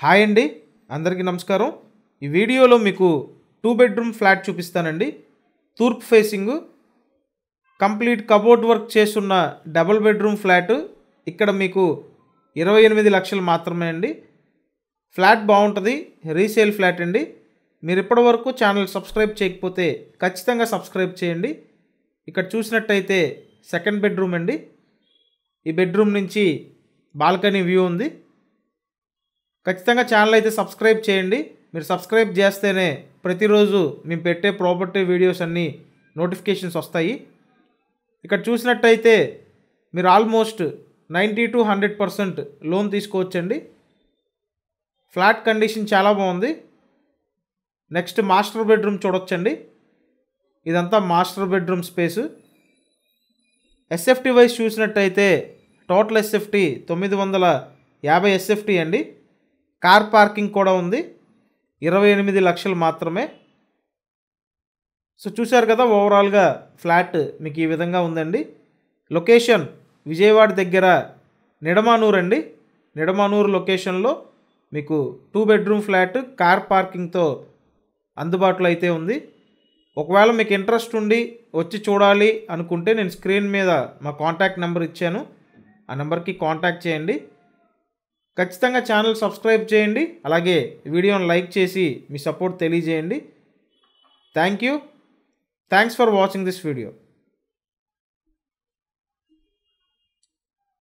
Hi అండి, అందరికీ నమస్కారం. ఈ వీడియోలో మీకు 2 బెడ్రూమ్ ఫ్లాట్ చూపిస్తానండి. తూర్పు ఫేసింగ్ కంప్లీట్ కబోర్డ్ వర్క్ చేసున్న డబుల్ బెడ్రూమ్ ఫ్లాట్. ఇక్కడ మీకు 28 లక్షలు మాత్రమే అండి. ఫ్లాట్ బాగుంటుంది, రీసేల్ ఫ్లాట్ అండి. మీరు ఇప్పటివరకు ఛానల్ సబ్స్క్రైబ్ చేయకపోతే ఖచ్చితంగా సబ్స్క్రైబ్ చేయండి. ఇక్కడ చూసినట్టయితే సెకండ్ బెడ్రూమ్ అండి. ఈ బెడ్రూమ్ నుంచి బాల్కనీ వ్యూ ఉంది. ఖచ్చితంగా ఛానల్ అయితే సబ్స్క్రైబ్ చేయండి. మీరు సబ్స్క్రైబ్ చేస్తేనే ప్రతిరోజు మేము పెట్టే ప్రాపర్టీ వీడియోస్ అన్నీ నోటిఫికేషన్స్ వస్తాయి. ఇక్కడ చూసినట్టయితే మీరు ఆల్మోస్ట్ 90 to 100% లోన్ తీసుకోవచ్చండి. ఫ్లాట్ కండిషన్ చాలా బాగుంది. నెక్స్ట్ మాస్టర్ బెడ్రూమ్ చూడొచ్చండి. ఇదంతా master bedroom space. SFT wise చూసినట్టయితే టోటల్ ఎస్ఎఫ్టీ 950 ఎస్ఎఫ్టీ అండి. కార్ పార్కింగ్ కూడా ఉంది. 28 లక్షలు మాత్రమే. సో చూశారు కదా, ఓవరాల్గా ఫ్లాట్ మీకు ఈ విధంగా ఉందండి. లొకేషన్ విజయవాడ దగ్గర నిడమానూరు అండి. నిడమానూరు లొకేషన్లో మీకు 2 బెడ్రూమ్ ఫ్లాట్ కార్ పార్కింగ్తో అందుబాటులో అయితే ఉంది. ఒకవేళ మీకు ఇంట్రెస్ట్ ఉండి వచ్చి చూడాలి అనుకుంటే నేను స్క్రీన్ మీద మా కాంటాక్ట్ నెంబర్ ఇచ్చాను. ఆ నెంబర్కి కాంటాక్ట్ చేయండి. ఖచ్చితంగా ఛానల్ సబ్స్క్రైబ్ చేయండి. అలాగే వీడియోని లైక్ చేసి మీ సపోర్ట్ తెలియజేయండి. Thanks for watching this video.